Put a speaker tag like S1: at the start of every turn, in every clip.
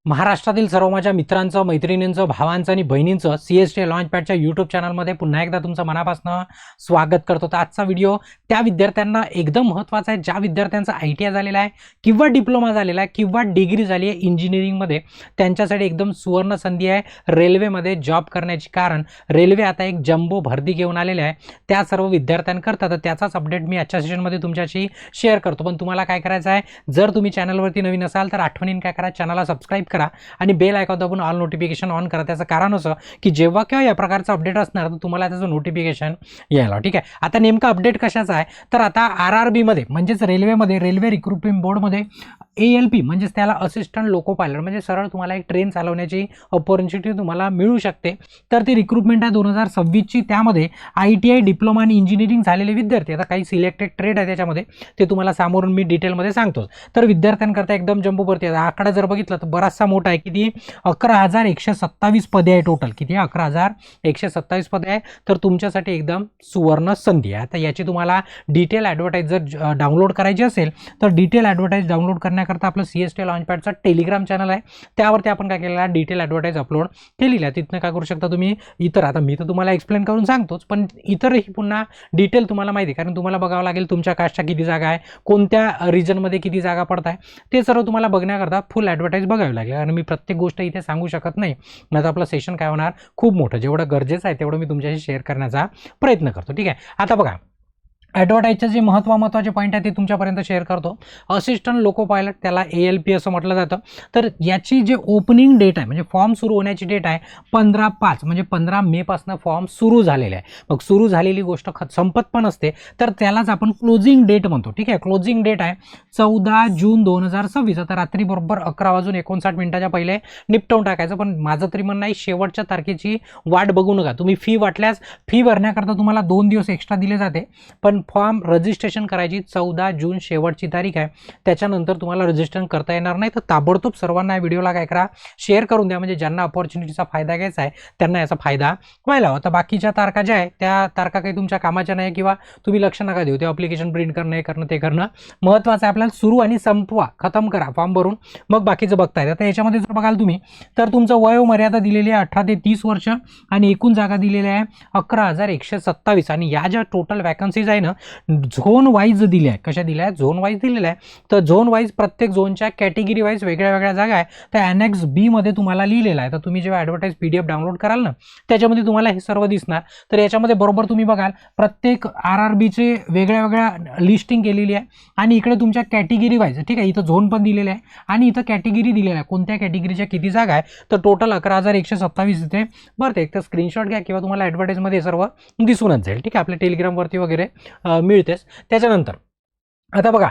S1: महाराष्ट्रातील सर्व माझ्या मित्रांचं, मैत्रिणींचं, भावांचं आणि बहिणींचं CST लॉन्चपॅडच्या यूट्यूब चॅनलमध्ये पुन्हा एकदा तुमचं मनापासून स्वागत करतो. तर आजचा व्हिडिओ त्या विद्यार्थ्यांना एकदम महत्त्वाचा आहे, ज्या विद्यार्थ्यांचा ITI झालेला आहे किंवा डिप्लोमा झालेला आहे किंवा डिग्री झाली आहे इंजिनिअरिंगमध्ये, त्यांच्यासाठी एकदम सुवर्ण संधी आहे रेल्वेमध्ये जॉब करण्याची. कारण रेल्वे आता एक जम्बो भरती घेऊन आलेले आहे त्या सर्व विद्यार्थ्यांकरता. तर त्याचाच अपडेट मी आजच्या सेशनमध्ये तुमच्याशी शेअर करतो. पण तुम्हाला काय करायचं आहे, जर तुम्ही चॅनलवरती नवीन असाल तर आठवणीने काय करा, चॅनलला सबस्क्राईब करा आणि बेल आयकॉन दाबून ऑल नोटिफिकेशन ऑन करा. त्याचं कारण असं की जेव्हा केव्हा या प्रकारचं अपडेट असणार तर तुम्हाला त्याचं नोटिफिकेशन यायला. ठीक आहे, आता नेमका अपडेट कशाचा आहे तर आता RRB मध्ये म्हणजेच रेल्वेमध्ये, रेल्वे रिक्रुटमेंट बोर्डमध्ये ALP म्हणजेच त्याला असिस्टंट लोको पायलट म्हणजे सरळ तुम्हाला एक ट्रेन चालवण्याची अपॉर्च्युनिटी तुम्हाला मिळू शकते. तर ती रिक्रुटमेंट आहे 2026ची. त्यामध्ये ITI, डिप्लोमा आणि इंजिनिअरिंग झालेले विद्यार्थी, आता काही सिलेक्टेड ट्रेड आहे त्याच्यामध्ये, ते तुम्हाला सामोरून मी डिटेलमध्ये सांगतो. तर विद्यार्थ्यांकरता एकदम जम्बो भरती आहे. आकडा जर बघितला तर बराचसा मोठा आहे. किती? 11,127 पदे आहे टोटल. किती? 11,127 पदे आहे. तर तुमच्यासाठी एकदम सुवर्ण संधी आहे. आता याची तुम्हाला डिटेल ॲडव्हर्टाईज जर डाउनलोड करायची असेल तर डिटेल ॲडव्हर्टाईज डाउनलोड करण्याकरता आपलं CST लॉन्चपॅडचा टेलिग्राम चॅनल आहे, त्यावरती आपण काय केलेलं आहे, डिटेल ॲडव्हर्टाईज अपलोड केलेली आहे. तिथनं काय करू शकता तुम्ही इतर, आता मी तर तुम्हाला एक्सप्लेन करून सांगतोच, पण इतरही पुन्हा डिटेल तुम्हाला माहिती आहे. कारण तुम्हाला बघावं लागेल तुमच्या कास्टच्या किती जागा आहे, कोणत्या रिजनमध्ये किती जागा पडत आहे, ते सर्व तुम्हाला बघण्याकरता फुल ॲडव्हर्टाईज बघावी लागेल. कारण मी प्रत्येक गोष्ट इथे सांगू शकत नाही, नाही तर आपलं सेशन काय होणार खूप मोठं. जेवढं गरजेचं आहे तेवढं मी तुमच्याशी शेअर करण्याचा प्रयत्न करतो. ठीक आहे, आता बघा ॲडव्हर्टाईजचे जे महत्त्वाचे पॉईंट आहे ते तुमच्यापर्यंत शेअर करतो. असिस्टंट लोको पायलट, त्याला ALP असं म्हटलं जातं. तर याची जे ओपनिंग डेट आहे म्हणजे फॉर्म सुरू होण्याची डेट आहे 15/5 म्हणजे 15 मेपासून फॉर्म सुरू झालेले आहे. मग सुरू झालेली गोष्ट संपत पण असते, तर त्यालाच आपण क्लोजिंग डेट म्हणतो. ठीक आहे, क्लोजिंग डेट आहे 14 जून 2026. आता रात्री बरोबर 11:59 पहिले निपटवून टाकायचं. पण माझं तरी म्हणणं आहे शेवटच्या तारखेची वाट बघू नका. तुम्ही फी वाटल्यास फी भरण्याकरता तुम्हाला 2 दिवस एक्स्ट्रा दिले जाते, पण फॉर्म रजिस्ट्रेशन करायची 14 जून शेवटची तारीख आहे. त्याच्यानंतर तुम्हाला रजिस्ट्रेशन करता येणार नाही. तर ताबडतोब सर्वांना या व्हिडिओला काय करा, शेअर करून द्या, म्हणजे ज्यांना अपॉर्च्युनिटीचा फायदा घ्यायचा आहे त्यांना याचा फायदा व्हायला हवा. तर बाकीच्या तारखा ज्या आहे त्या तारखा काही तुमच्या कामाच्या नाही किंवा तुम्ही लक्ष नका देऊ. ते ॲप्लिकेशन प्रिंट करणं, हे करणं, ते करणं महत्त्वाचं आहे. आपल्याला सुरू आणि संपवा, खतम करा फॉर्म भरून, मग बाकीचं बघता येतं. तर याच्यामध्ये जर बघाल तुम्ही तर तुमचं वयोमर्यादा दिलेली आहे 18 ते 30 वर्ष आणि एकूण जागा दिलेल्या आहे 11,127. आणि या ज्या टोटल वॅकन्सीज आहे ना, झोन वाईज दिल्या आहे. कशा दिल्या आहे? झोन वाईज दिलेल्या आहे. तर झोन वाईज प्रत्येक झोनच्या कॅटेगरी वाईज वेगळ्या वेगळ्या जागा आहे. तर Annex B मध्ये तुम्हाला लिहिलेलं आहे. तर तुम्ही जेव्हा ॲडव्हर्टाईज PDF डाउनलोड कराल ना, त्याच्यामध्ये तुम्हाला हे सर्व दिसणार. तर याच्यामध्ये बरोबर तुम्ही बघाल प्रत्येक RRBचे वेगळ्या वेगळ्या लिस्टिंग केलेली आहे आणि इकडे तुमच्या कॅटेगरी वाईज. ठीक आहे, इथं झोन पण दिलेलं आहे आणि इथं कॅटेगरी दिलेलं आहे, कोणत्या कॅटेगरीच्या किती जागा आहे. तर टोटल 11,127 इथे भरते. एक तर स्क्रीनशॉट घ्या किंवा तुम्हाला ॲडव्हर्टाईजमध्ये सर्व दिसूनच जाईल. ठीक आहे, आपल्या टेलिग्रामवरती वगैरे मिळतेच. त्याच्यानंतर आता बघा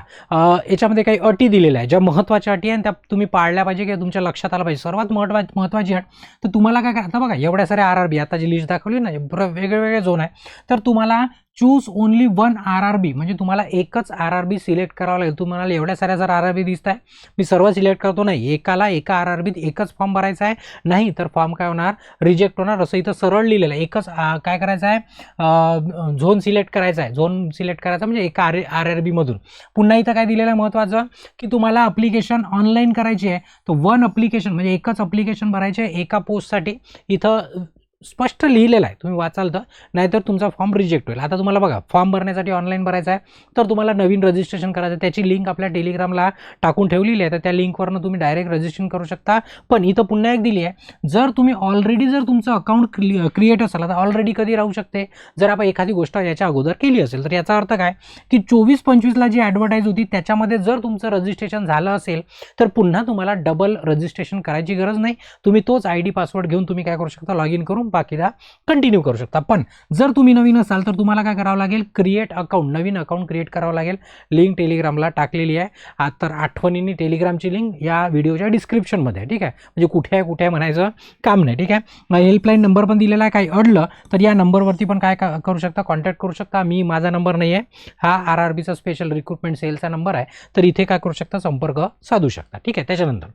S1: याच्यामध्ये काही अटी दिलेल्या आहे, ज्या महत्त्वाच्या अटी आहे आणि त्या तुम्ही पाळल्या पाहिजे किंवा तुमच्या लक्षात आलं पाहिजे. सर्वात महत्त्वाची अट, तर तुम्हाला काय आता बघा एवढ्या साऱ्या RRB आता जी लिस्ट दाखवली ना, वेगवेगळे झोन आहे. तर तुम्हाला चूज ओनली वन RRB म्हणजे तुम्हाला एकच RRB सिलेक्ट करावं लागेल. तुम्हाला एवढ्या साऱ्या जर RRB दिसत आहे, मी सर्व सिलेक्ट करतो नाही, एका RRBत एकच फॉर्म भरायचा आहे, नाही तर फॉर्म काय होणार, रिजेक्ट होणार. असं इथं सरळ लिहिलेलं आहे. एकच काय करायचं आहे, झोन सिलेक्ट करायचा आहे. झोन सिलेक्ट करायचा म्हणजे एका RRB मधून. पुन्हा इथं काय दिलेलं आहे महत्त्वाचं, की तुम्हाला अप्लिकेशन ऑनलाईन करायची आहे. तर वन अप्लिकेशन म्हणजे एकच अप्लिकेशन भरायचे आहे एका पोस्टसाठी. इथं स्पष्ट लिहिलेलं आहे, तुम्ही वाचाल तर, नाहीतर तुमचा फॉर्म रिजेक्ट होईल. आता तुम्हाला बघा फॉर्म भरण्यासाठी ऑनलाईन भरायचा आहे, तर तुम्हाला नवीन रजिस्ट्रेशन करायचं. त्याची लिंक आपल्या टेलिग्रामला टाकून ठेवलेली आहे. तर त्या लिंकवरनं तुम्ही डायरेक्ट रजिस्ट्रेशन करू शकता. पण इथं पुन्हा एक दिली आहे, जर तुम्ही ऑलरेडी जर तुमचं अकाउंट क्रिएट असेल, आता ऑलरेडी कधी राहू शकते, जर आपण एखादी गोष्ट याच्या अगोदर केली असेल. तर याचा अर्थ काय, की 24-25ला जी ॲडव्हर्टाईज होती त्याच्यामध्ये जर तुमचं रजिस्ट्रेशन झालं असेल तर पुन्हा तुम्हाला डबल रजिस्ट्रेशन करायची गरज नाही. तुम्ही तोच ID पासवर्ड घेऊन तुम्ही काय करू शकता, लॉग इन करून बाकीला कंटिन्यू करू शकता. पण जर तुम्ही नवीन असाल तर तुम्हाला काय करावं लागेल, क्रिएट अकाउंट, नवीन अकाउंट क्रिएट करावं लागेल. लिंक टेलिग्रामला टाकलेली आहे. तर आठवणीने टेलिग्रामची लिंक या व्हिडिओच्या डिस्क्रिप्शनमध्ये आहे. ठीक आहे, म्हणजे कुठे आहे म्हणायचं काम नाही. ठीक आहे, हेल्पलाईन नंबर पण दिलेला आहे. काही अडलं तर या नंबरवरती पण काय करू शकता, कॉन्टॅक्ट करू शकता. माझा नंबर नाही आहे, हा RRBचा स्पेशल रिक्रुटमेंट सेलचा नंबर आहे. तर इथे काय करू शकता, संपर्क साधू शकता. ठीक आहे, त्याच्यानंतर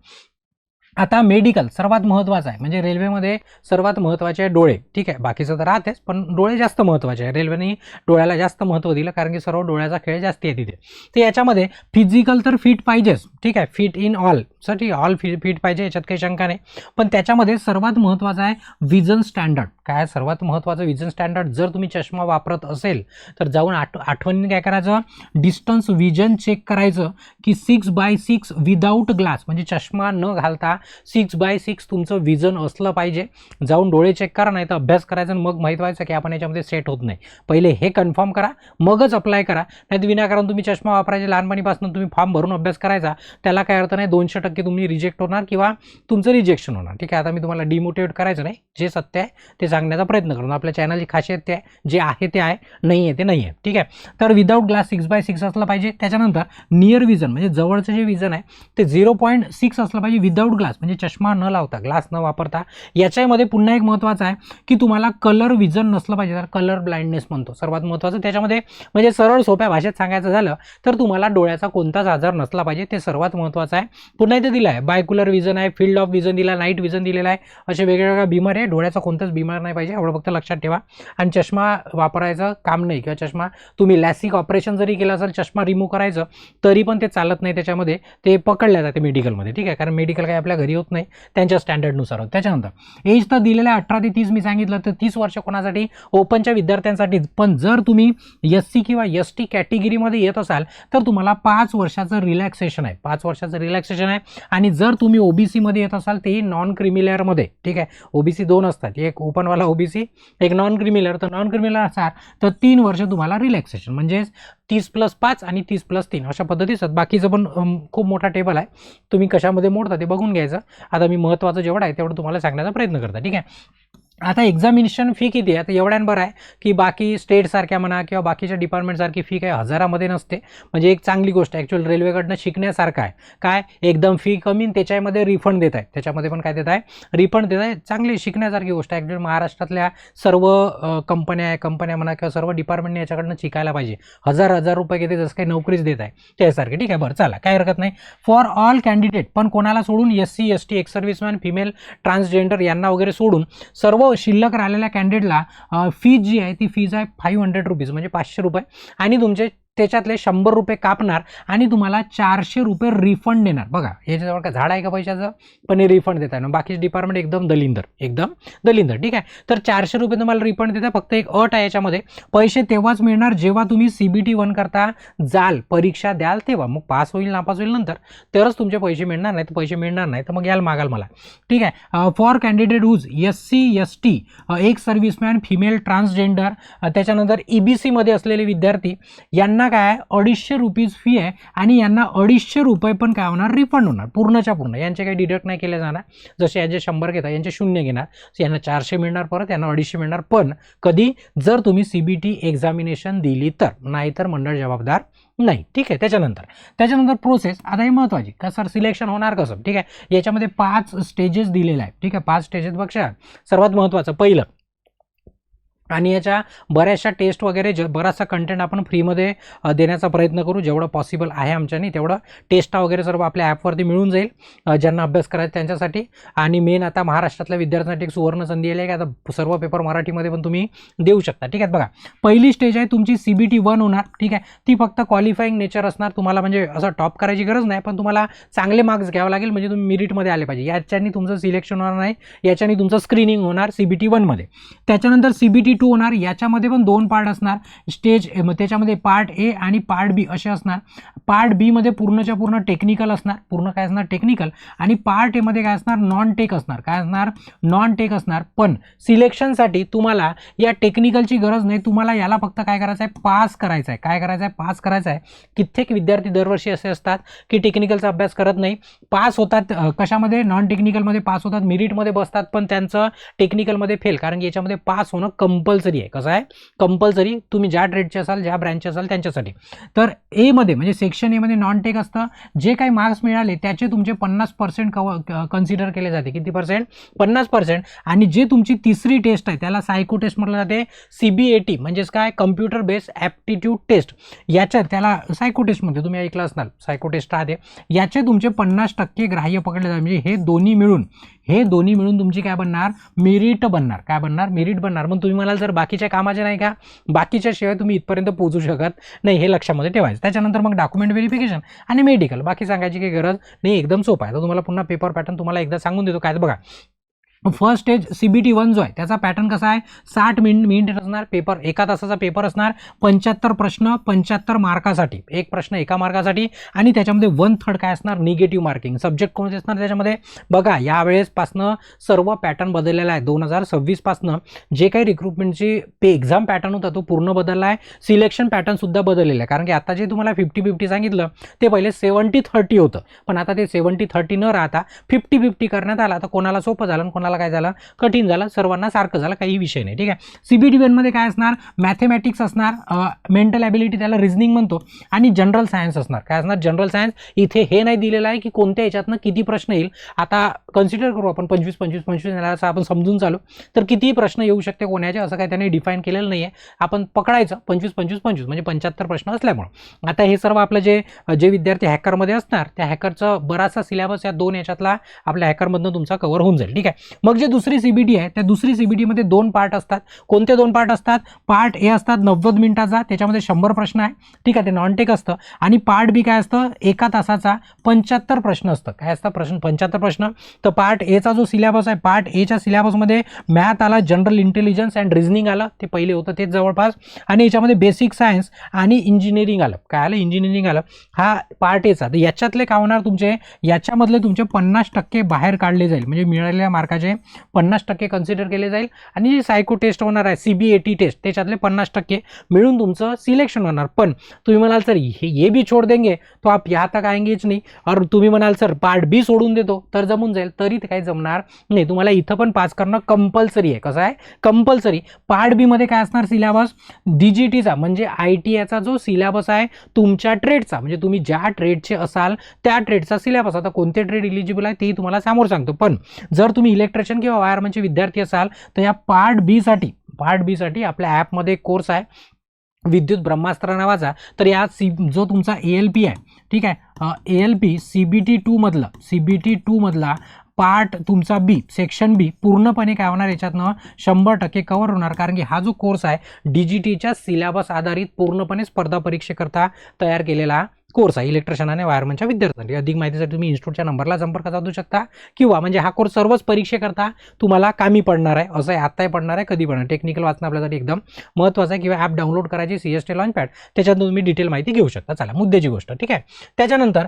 S1: आता मेडिकल सर्वात महत्त्वाचं आहे, म्हणजे रेल्वेमध्ये सर्वात महत्त्वाचे आहे डोळे. ठीक आहे, बाकीचं तर राहतेच, पण डोळे जास्त महत्त्वाचे आहे. रेल्वेने डोळ्याला जास्त महत्त्व दिलं, कारण की सर्व डोळ्याचा खेळ जास्त आहे तिथे. तर याच्यामध्ये फिजिकल तर फिट पाहिजेच. ठीक आहे, फिट इन ऑल, साठी ऑल फिट पाहिजे, याच्यात काही शंका नाही. पण त्याच्यामध्ये सर्वात महत्त्वाचं आहे विजन स्टँडर्ड. काय सर्वात महत्त्वाचं विजन स्टँडर्ड? जर तुम्ही चष्मा वापरत असेल तर जाऊन आठवणीने काय करायचं, डिस्टन्स विजन चेक करायचं की 6x6 विदाऊट ग्लास, म्हणजे चष्मा न घालता 6x6 तुमचं विजन असलं पाहिजे. जाऊन डोळे चेक करा, नाही तर अभ्यास करायचा आणि मग माहीत व्हायचं की आपण याच्यामध्ये सेट होत नाही. पहिले हे कन्फर्म करा, मगच अप्लाय करा. नाही तर विनाकारण तुम्ही चष्मा वापरायचे, लहानपणीपासून तुम्ही फॉर्म भरून अभ्यास करायचा, त्याला काय अर्थ नाही. 200% तुम्ही रिजेक्ट होणार किंवा तुमचं रिजेक्शन होणार. ठीक आहे, आता मी तुम्हाला डिमोटिवेट करायचं नाही, जे सत्य आहे ते सांगण्याचा प्रयत्न करून. आपल्या चॅनलची खासियत ते आहे, जे आहे ते आहे, नाही आहे ते नाही आहे. ठीक आहे, तर विदाऊट ग्लास 6x6 असलं पाहिजे. त्याच्यानंतर नियर विजन, म्हणजे जवळचं जे विजन आहे ते 0.6 असलं पाहिजे विदाऊट ग्लास, म्हणजे चष्मा न लावता, ग्लास न वापरता. याच्यामध्ये पुन्हा एक महत्त्वाचं आहे की तुम्हाला कलर विजन नसलं पाहिजे, तर कलर ब्लाइंडनेस म्हणतो सर्वात महत्त्वाचं त्याच्यामध्ये. म्हणजे सरळ सोप्या भाषेत सांगायचं झालं तर तुम्हाला डोळ्याचा कोणताच आजार नसला पाहिजे, ते सर्वात महत्त्वाचं आहे. पुन्हा इथे दिलं आहे बायकुलर विजन आहे, फील्ड ऑफ विजन दिला, नाईट विजन दिलेला आहे. असे वेगवेगळ्या बिमार आहे, डोळ्याचा कोणताच बिमार नाही पाहिजे, एवढं फक्त लक्षात ठेवा. आणि चष्मा वापरायचं काम नाही, किंवा चष्मा तुम्ही लॅसिक ऑपरेशन जरी केलं असेल, चष्मा रिमूव्ह करायचं तरी पण ते चालत नाही, त्याच्यामध्ये ते पकडल्या जाते मेडिकलमध्ये. ठीक आहे, कारण मेडिकल काही आपल्या घरी होत नाही, त्यांच्या स्टँडर्डनुसार होत. त्याच्यानंतर एज तर दिलेलं आहे 18 ते 30, मी सांगितलं तर 30 वर्ष कोणासाठी, ओपनच्या विद्यार्थ्यांसाठी. पण जर तुम्ही SC किंवा ST कॅटेगरीमध्ये येत असाल तर तुम्हाला 5 वर्षाचं रिलॅक्सेशन आहे, 5 वर्षाचं रिलॅक्सेशन आहे. आणि जर तुम्ही OBC मध्ये येत असाल, तेही नॉन क्रिमिलेअरमध्ये. ठीक आहे, OBC 2 असतात, एक ओपनवाला OBC, एक नॉन क्रिमिलेअर. तर नॉन क्रिमिलेअर असाल तर 3 वर्ष तुम्हाला रिलॅक्सेशन, म्हणजे 30+5 आणि 30+3 अशा पद्धतीचं. बाकीचं पण खूप मोठा टेबल आहे, तुम्ही कशामध्ये मोडता ते बघून घ्यायचं. आता मी महत्त्वाचं जेवढं आहे तेवढं तुम्हाला सांगण्याचा प्रयत्न करतो. ठीक आहे, आता एक्झामिनेशन फी किती आहे? आता एवढ्यान बरं आहे की बाकी स्टेटसारख्या म्हणा किंवा बाकीच्या डिपार्टमेंटसारखी फी काही हजारामध्ये नसते, म्हणजे एक चांगली गोष्ट आहे. ॲक्च्युअली रेल्वेकडनं शिकण्यासारखं आहे. काय एकदम फी कमी, त्याच्यामध्ये रिफंड देत आहे, त्याच्यामध्ये पण काय देत आहे, रिफंड देत आहे. चांगली शिकण्यासारखी गोष्ट आहे. ॲक्च्युअली महाराष्ट्रातल्या सर्व कंपन्या म्हणा किंवा सर्व डिपार्टमेंटने याच्याकडनं शिकायला पाहिजे. हजार रुपये घेते, जसं काही नोकरीच देत आहे त्यासारखे. ठीक आहे, बरं चला, काय हरकत नाही. फॉर ऑल कॅन्डिडेट, पण कोणाला सोडून? SC ST, ex serviceman, female, transgender यांना वगैरे सोडून सर्व शिल्लक राहिलेल्या कॅन्डिडेटला फीज जी आहे ती फीज आहे 500 रुपीज, म्हणजे 500 रुपये. आणि तुमचे त्याच्यातले 100 रुपये कापणार आणि तुम्हाला 400 रुपये रिफंड देणार. बघा, याच्याजवळ काय झाड आहे का पैशाचं, पण हे रिफंड देत आहे ना. बाकीचे डिपार्टमेंट एकदम दलिंदर. ठीक आहे, तर 400 रुपये तुम्हाला रिफंड देतात. फक्त एक अट आहे याच्यामध्ये, पैसे तेव्हाच मिळणार जेव्हा तुम्ही CBT 1 करता जाल, परीक्षा द्याल तेव्हा. मग पास होईल नापास होईल नंतर, तरच तुमचे पैसे मिळणार, नाही तर पैसे मिळणार नाही, तर मग याल मागाल मला. ठीक आहे, for candidate whose SC ST, ex serviceman, female, transgender, त्याच्यानंतर EBC मध्ये असलेले विद्यार्थी, यांना काय 250 रुपीज फी आहे. आणि यांना 250 रुपये पण काय होणार, रिफंड होणार पूर्णच्या पूर्ण. यांचे काही डिडक्ट नाही केले जाणार. जसे यांचे 100 घेतात, यांचे 0 घेणार, यांना 400 मिळणार, परत यांना 250 मिळणार. पण कधी? जर तुम्ही CBT एक्झामिनेशन दिली तर, नाहीतर मंडळ जबाबदार नाही. ठीक आहे, त्याच्यानंतर प्रोसेस. आता हे महत्त्वाची का सर, सिलेक्शन होणार कसं? ठीक आहे, याच्यामध्ये 5 स्टेजेस दिलेले आहेत. ठीक आहे, 5 स्टेजेस बघा. सर्वात महत्त्वाचं पहिलं, आणि याच्या बऱ्याचशा टेस्ट वगैरे बराचसा कंटेंट आपण फ्रीमध्ये देण्याचा प्रयत्न करू, जेवढं पॉसिबल आहे आमच्यानी तेवढं. टेस्ट वगैरे सर्व आपल्या ॲपवरती मिळून जाईल ज्यांना अभ्यास करायचा त्यांच्यासाठी. आणि मेन आता महाराष्ट्रातल्या विद्यार्थ्यांसाठी एक सुवर्ण संधी आली आहे की आता सर्व पेपर मराठीमध्ये पण तुम्ही देऊ शकता. ठीक आहे, बघा, पहिली स्टेज आहे तुमची CBT 1 होणार. ठीक आहे, ती फक्त क्वालिफाईंग नेचर असणार. तुम्हाला म्हणजे असं टॉप करायची गरज नाही, पण तुम्हाला चांगले मार्क्स घ्यावे लागेल, म्हणजे तुम्ही मेरिटमध्ये आले पाहिजे. याच्यानी तुमचं सिलेक्शन होणार नाही, याच्यानी तुमचं स्क्रीनिंग होणार CBT 1 मध्ये. त्याच्यानंतर CBT 2 होणार, याच्यामध्ये पण 2 पार्ट असणार स्टेज. त्याच्यामध्ये पार्ट A आणि पार्ट B असे असणार. पार्ट B मध्ये पूर्णच्या पूर्ण टेक्निकल असणार, पूर्ण काय असणार, टेक्निकल. आणि पार्ट A मध्ये काय असणार, नॉन टेक असणार. काय असणार, नॉन टेक असणार. पण सिलेक्शनसाठी तुम्हाला या टेक्निकलची गरज नाही, तुम्हाला याला फक्त काय करायचं आहे, पास करायचं आहे. काय करायचं आहे, पास करायचं आहे. कित्येक विद्यार्थी दरवर्षी असे असतात की टेक्निकलचा अभ्यास करत नाही, पास होतात कशामध्ये, नॉन टेक्निकलमध्ये पास होतात, मेरिटमध्ये बसतात, पण त्यांचं टेक्निकलमध्ये फेल. कारण की याच्यामध्ये पास होणं कंपल्सरी आहे. कसं आहे? कंपल्सरी, तुम्ही ज्या ट्रेडचे असाल, ज्या ब्रँचचे असाल त्यांच्यासाठी. तर ए मध्ये म्हणजे सेक्शन ए मध्ये नॉन टेक असतं. जे काही मार्क्स मिळाले त्याचे तुमचे 50% कन्सिडर केले जाते. किती पर्सेंट? 50%. आणि जे तुमची तिसरी टेस्ट आहे त्याला सायको टेस्ट म्हटलं जाते. CBAT म्हणजेच काय? Computer based aptitude test. याच्यात त्याला सायको टेस्ट म्हणते, तुम्ही ऐकलं असणार सायको टेस्ट राहते. याचे तुमचे 50% ग्राह्य पकडले जाते. म्हणजे हे दोन्ही मिळून तुमची काय बनणार? मेरिट बनणार. काय बनणार? मेरिट बनणार. मग तुम्ही म्हणाल सर बाकीच्या कामाचे नाही का? बाकीच्या शिवाय तुम्ही इथपर्यंत पोहोचू शकत नाही, हे लक्षामध्ये ठेवायचं. त्याच्यानंतर मग डॉक्युमेंट व्हेरिफिकेशन आणि मेडिकल. बाकी सांगायची काही गरज नाही, एकदम सोपं आहे. तर तुम्हाला पुन्हा पेपर पॅटर्न तुम्हाला एकदा सांगून देतो. काय बघा, फर्स्ट स्टेज CBT 1 जो आहे त्याचा पॅटर्न कसा आहे? 60 मिनिट असणार पेपर, एका तासाचा पेपर असणार. 75 प्रश्न 75 मार्कासाठी, एक प्रश्न एका मार्कासाठी. आणि त्याच्यामध्ये 1/3 काय असणार? Negative marking. सब्जेक्ट कोणते असणार त्याच्यामध्ये? बघा, यावेळेसपासनं सर्व पॅटर्न बदललेला आहे. 2026 पासनं जे काही रिक्रुटमेंटची एक्झाम पॅटर्न होता तो पूर्ण बदलला आहे. सिलेक्शन पॅटर्न सुद्धा बदललेलं आहे. कारण की आता जे तुम्हाला 50-50 सांगितलं ते पहिले 70-30 होतं, पण आता ते 70-30 न राहता 50-50 करण्यात आलं. आता कोणाला सोपं झालं, कोणाला काय झालं? कठीण झालं. सर्वांना सारखं झालं, काही विषय नाही. ठीक आहे. CBT 1 मध्ये काय असणार? मॅथमॅटिक्स असणार, मेंटल ॲबिलिटी त्याला रिझनिंग म्हणतो, आणि जनरल सायन्स असणार. काय असणार? General science. इथे हे नाही दिलेलं आहे की कोणत्या याच्यातनं किती प्रश्न येईल. आता कन्सिडर करू आपण 25 असं आपण समजून चालू, तर किती प्रश्न येऊ शकते कोणाचे असं काय त्याने डिफाईन केलेलं नाही आहे. आपण पकडायचं 25 म्हणजे 75 प्रश्न असल्यामुळं. आता हे सर्व आपलं जे विद्यार्थी हॅकरमध्ये असणार त्या हॅकरचं बराचसा सिलेबस या 2 याच्यातला आपल्या हॅकरमधनं तुमचा कव्हर होऊन जाईल. ठीक आहे. मग जे दुसरी CBT आहे त्या दुसरी CBT मध्ये 2 पार्ट असतात. कोणते 2 पार्ट असतात? पार्ट ए असतात 90 मिनिटाचा, त्याच्यामध्ये 100 प्रश्न आहे. ठीक आहे, ते नॉन टेक असतं. आणि पार्ट बी काय असतं? एका तासाचा 75 प्रश्न असतं. काय असतं? 75 प्रश्न. तर पार्ट एचा जो सिलेबस आहे, पार्ट एच्या सिलेबसमध्ये मॅथ आला, जनरल इंटेलिजन्स अँड रिझनिंग आलं, ते पहिले होतं तेच जवळपास. आणि याच्यामध्ये बेसिक सायन्स आणि इंजिनिअरिंग आलं. काय आलं? इंजिनिअरिंग आलं. हा पार्ट एचा. तर याच्यातले काय होणार तुमचे? याच्यामधले तुमचे 50% बाहेर काढले जाईल. म्हणजे मिळालेल्या मार्काचे 50% कन्सिडर केले जाईल. आणि जी सायको टेस्ट होणार आहे CBAT टेस्ट, त्याच्यातले 50% मिळून तुमचं सिलेक्शन होणार. पण तुम्ही म्हणाल सर ये भी छोड़ देंगे तो आप यहाँ तक आएंगेच नाही, और तुम्ही म्हणाल सर पार्ट बी सोडून देतो तर जमून जाईल, तरी ते काही जमणार नाही. तुम्हाला इथं पण पास करणं कंपल्सरी आहे. कसं आहे? कंपल्सरी. पार्ट बी मध्ये काय असणार सिलेबस? DGTचा म्हणजे ITIचा जो सिलेबस आहे तुमच्या ट्रेडचा, म्हणजे तुम्ही ज्या ट्रेडचे असाल त्या ट्रेडचा सिलेबस. आता कोणते ट्रेड इलिजिबल आहे ते तुम्हाला समोर सांगतो. पण जर तुम्ही इलेक्ट्रिशियन किंवा वायरमनचे विद्यार्थी असाल तर या पार्ट बी साठी आपल्या ॲपमध्ये कोर्स आहे विद्युत ब्रह्मास्त्र नावाचा. तर या जो तुमचा ALP आहे, ठीक आहे, ALP CBT 2 मधला पार्ट तुमचा बी, सेक्शन बी पूर्णपणे काय होणार याच्यातनं 100% कव्हर होणार. कारण की हा जो कोर्स आहे DGTच्या सिलेबस आधारित पूर्णपणे स्पर्धा परीक्षेकरता तयार केलेला कोर्स आहे इलेक्ट्रिशियन आणि वायरमनच्या विद्यार्थ्यांसाठी. अधिक माहितीसाठी तुम्ही इन्स्टिट्यूटच्या नंबरला संपर्क साधू शकता, किंवा म्हणजे हा कोर्स सर्वच परीक्षेकरता तुम्हाला कामी पडणार आहे. असं आहे, आत्ताही पडणार आहे, कधी पडणार. टेक्निकल वाचणं आपल्यासाठी एकदम महत्त्वाचं आहे. किंवा ॲप डाउनलोड करायची CST लॉन्चपॅड, त्याच्यातून तुम्ही डिटेल माहिती घेऊ शकता. चला, मुद्द्याची गोष्ट. ठीक आहे. त्याच्यानंतर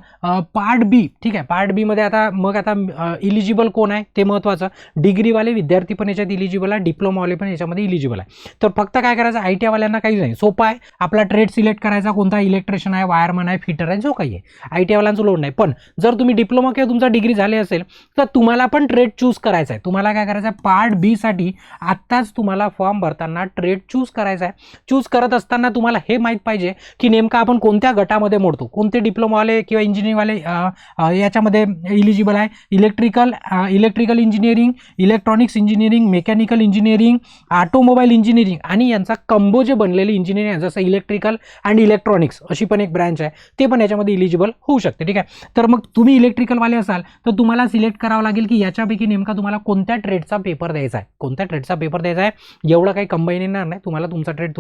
S1: पार्ट बी. ठीक आहे. पार्ट बी मध्ये आता इलिजिबल कोण आहे ते महत्त्वाचं. डिग्रीवाले विद्यार्थी पण याच्यात इलिजिबल आहे, डिप्लोमावाले पण याच्यामध्ये इलिजिबल आहे. तर फक्त काय करायचं? ITI वाल्यांना काही नाही, सोपं आहे. आपला ट्रेड सिलेक्ट करायचा, कोणता इलेक्ट्रिशियन आहे, वायरमन आहे, फिटर आहे, जो काही आहे. ITI वाल्यांचं लोड नाही. पण जर तुम्ही डिप्लोमा किंवा तुमचा डिग्री झाले असेल तर तुम्हाला पण ट्रेड चूज करायचा आहे. तुम्हाला काय करायचं आहे? पार्ट बी साठी आत्ताच तुम्हाला फॉर्म भरताना ट्रेड चूज करायचा आहे. चूज करत असताना तुम्हाला हे माहीत पाहिजे की नेमका आपण कोणत्या गटामध्ये मोडतो, कोणते डिप्लोमावाले किंवा इंजिनिअरिंगवाले याच्यामध्ये इलिजिबल आहे. Electrical engineering, electronics engineering, mechanical engineering, automobile engineering आणि यांचा कंबो जे बनलेली इंजिनिअरिंग आहे, जसं इलेक्ट्रिकल अँड इलेक्ट्रॉनिक्स अशी पण एक ब्रँच आहे, ते पण याच्यामध्ये इलिजिबल होऊ शकते. ठीक आहे. तर मग तुम्ही इलेक्ट्रिकलवाले असाल तर तुम्हाला सिलेक्ट करावं लागेल की याच्यापैकी नेमका तुम्हाला कोणत्या ट्रेडचा पेपर द्यायचा आहे. एवढं काही कंबाईन येणार नाही. तुम्हाला तुमचा ट्रेड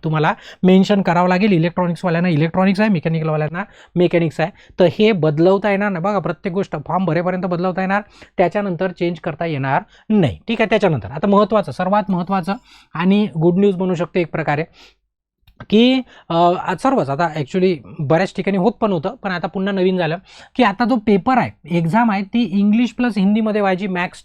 S1: तुम्हाला मेन्शन करावं लागेल. इलेक्ट्रॉनिक्सवाल्यांना इलेक्ट्रॉनिक्स आहे, मेकॅनिकलवाल्यांना मेकॅनिक्स आहे. तर हे बदलवता येणार नाही. बघा, प्रत्येक गोष्ट फॉर्म भरेपर्यंत बदलवता येणार, त्याच्यानंतर चेंज करता येणार नाही. ठीक आहे. त्याच्यानंतर आता सर्वात महत्त्वाचं आणि गुड न्यूज बनू शकते एक प्रकारे, की सर्वच आता ॲक्च्युली बऱ्याच ठिकाणी होत पण होतं, पण आता पुन्हा नवीन झालं की आता जो पेपर आहे, एक्झाम आहे, ती इंग्लिश प्लस हिंदीमध्ये व्हायची मॅक्स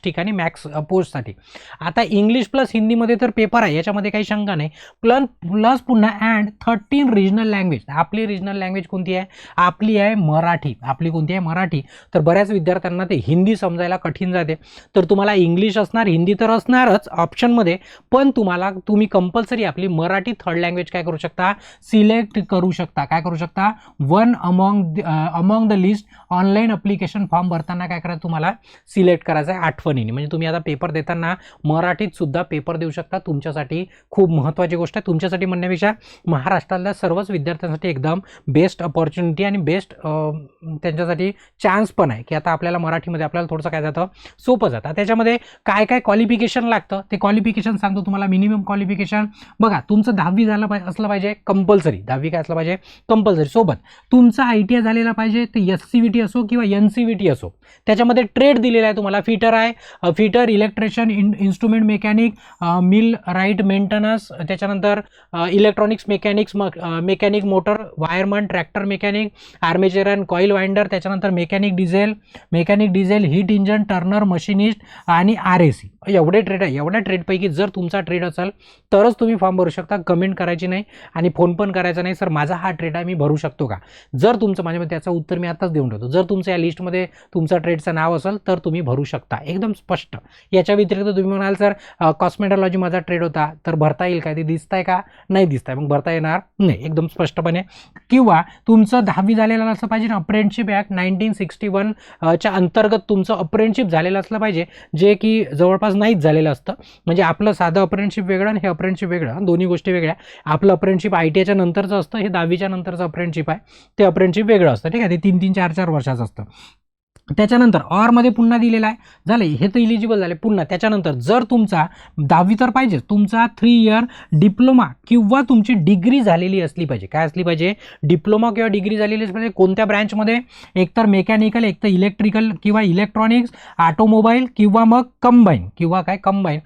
S1: ठिकाणी मॅक्स पोस्टसाठी. आता इंग्लिश प्लस हिंदीमध्ये तर पेपर आहे, याच्यामध्ये काही शंका नाही. प्लस पुन्हा अँड 13 रिजनल लँग्वेज. आपली रिजनल लँग्वेज कोणती आहे? आपली आहे मराठी. आपली कोणती आहे? मराठी. तर बऱ्याच विद्यार्थ्यांना ते हिंदी समजायला कठीण जाते. तर तुम्हाला इंग्लिश असणार, हिंदी तर असणारच ऑप्शनमध्ये, पण तुम्ही कंपल्सरी आपली मराठी थर्ड लँग्वेज काय करू शकता? सिलेक्ट करू शकता. काय करू शकता? One among the list online application form भरताना काय करायचं? तुम्हाला सिलेक्ट करायचं आहे आठवणीने. म्हणजे तुम्ही आता पेपर देताना मराठीत सुद्धा पेपर देऊ शकता. तुमच्यासाठी खूप महत्त्वाची गोष्ट आहे. तुमच्यासाठी म्हणण्यापेक्षा महाराष्ट्रातल्या सर्वच विद्यार्थ्यांसाठी एकदम बेस्ट अपॉर्च्युनिटी आणि बेस्ट त्यांच्यासाठी चान्स पण आहे की आता आपल्याला मराठीमध्ये आपल्याला थोडंसं काय जातं? सोपं जातं. त्याच्यामध्ये काय काय क्वालिफिकेशन लागतं ते क्वालिफिकेशन सांगतो तुम्हाला. मिनिमम क्वालिफिकेशन बघा, तुमचं 10वी झालं असलं पाहिजे कंपल्सरी. 10वी काय असलं पाहिजे? कंपल्सरी. सोबत तुमचा ITI झालेला पाहिजे, ते SCVT असो किंवा NCVT असो. त्याच्यामध्ये ट्रेड दिलेला आहे तुम्हाला. फिटर आहे, fitter, electrician, instrument mechanic, millwright maintenance, त्याच्यानंतर electronics mechanic motor, wireman, tractor mechanic, armature and coil winder, त्याच्यानंतर mechanic diesel, heat engine, turner, machinist आणि RAC. एवढे ट्रेड आहे. एवढ्या ट्रेडपैकी जर तुमचा ट्रेड असेल तरच तुम्ही फॉर्म भरू शकता. कमेंट करायची नाही आणि फोन पण करायचा नाही, सर माझा हा ट्रेड आहे, मी भरू शकतो का? जर तुमचं माझ्यामध्ये त्याचं उत्तर मी आताच देऊन ठेवतो. जर तुमचं या लिस्टमध्ये तुमचा ट्रेडचं नाव असेल तर तुम्ही भरू शकता. एकदम स्पष्ट. याच्या व्यतिरिक्त तुम्ही म्हणाल सर कॉस्मेटॉलॉजी माझा ट्रेड होता, तर भरता येईल काय? ते दिसतंय का? नाही दिसतंय, मग भरता येणार नाही. एकदम स्पष्टपणे. किंवा तुमचं 10वी झालेलं असलं पाहिजे. अप्रेंटिसशिप ॲक्ट 1961 च्या अंतर्गत तुमचं अप्रेंटिसशिप झालेलं असलं पाहिजे, जे की जवळपास नाहीच झालेलं असतं. म्हणजे आपलं साधं अप्रेंटिसशिप वेगळं आणि हे अप्रेंटिसशिप वेगळं, दोन्ही गोष्टी वेगळ्या. आपलं अप्रेंटिसशिप ITIच्या नंतरचं असतं, हे 10वीच्या नंतरचं अप्रेंटिसशिप आहे, ते अप्रेंटिसशिप वेगळं असतं. ठीक आहे, ते 3-3, 4-4 वर्षाचं असतं. त्याच्यानंतर ऑरमध्ये पुन्हा दिलेला आहे. झाले, हे तर इलिजिबल झाले. पुन्हा त्याच्यानंतर जर तुमचा 10वी तर पाहिजे, तुमचा 3 इयर डिप्लोमा किंवा तुमची डिग्री झालेली असली पाहिजे. काय असली पाहिजे? डिप्लोमा किंवा डिग्री झालेली असली पाहिजे. कोणत्या ब्रँचमध्ये? एकतर मेकॅनिकल, एकतर इलेक्ट्रिकल किंवा इलेक्ट्रॉनिक्स, ऑटोमोबाईल किंवा मग कंबाईन किंवा काय कंबाईन.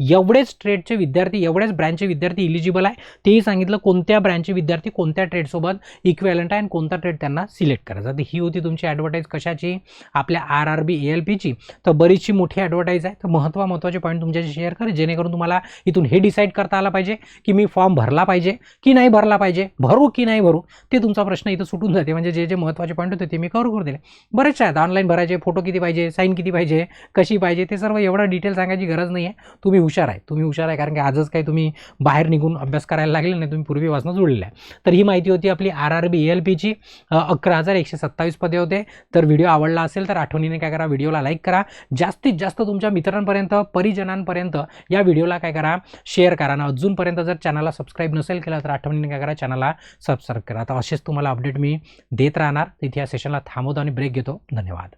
S1: एवढेच ट्रेडचे विद्यार्थी, एवढेच ब्रँचचे विद्यार्थी इलिजिबल आहे. तेही सांगितलं कोणत्या ब्रँचचे विद्यार्थी कोणत्या ट्रेडसोबत इक्विव्हॅलंट आहे आणि कोणता ट्रेड त्यांना सिलेक्ट करायचा. तर ही होती तुमची ॲडव्हर्टाईज. कशाची? आपल्या RRB ALPची. तर बरीचशी मोठी ॲडव्हर्टाईज आहे. तर महत्त्वाचे पॉईंट तुमच्याशी शेअर कर, जेणेकरून तुम्हाला इथून हे डिसाईड करता आला पाहिजे की मी फॉर्म भरला पाहिजे की नाही भरला पाहिजे, भरू की नाही भरू. ते तुमचा प्रश्न इथं सुटून जाते. म्हणजे जे महत्त्वाचे पॉईंट होते ते मी कव्हर करून दिले. बरेचसे आहेत. ऑनलाईन भरायचे, फोटो किती पाहिजे, साईन किती पाहिजे, कशी पाहिजे, ते सर्व एवढं डिटेल सांगायची गरज नाही आहे. तुम्ही हुशार आहे, कारण की आजच काही तुम्ही बाहेर निघून अभ्यास करायला लागले नाही, तुम्ही पूर्वीपासून जुळलेलं आहे. तर ही माहिती होती आपली RRB ALPची. 11,127 पदे होते. तर व्हिडिओ आवडला असेल तर आठवणीने काय करा? व्हिडिओला लाईक करा. जास्तीत जास्त तुमच्या मित्रांपर्यंत, परिजनांपर्यंत या व्हिडिओला काय करा? शेअर करा. ना अजूनपर्यंत जर चॅनलला सबस्क्राईब नसेल केलं तर आठवणीने काय करा? चॅनलला सबस्क्राईब करा. आता असेच तुम्हाला अपडेट मी देत राहणार. तिथे या सेशनला थांबवतो आणि ब्रेक घेतो. धन्यवाद.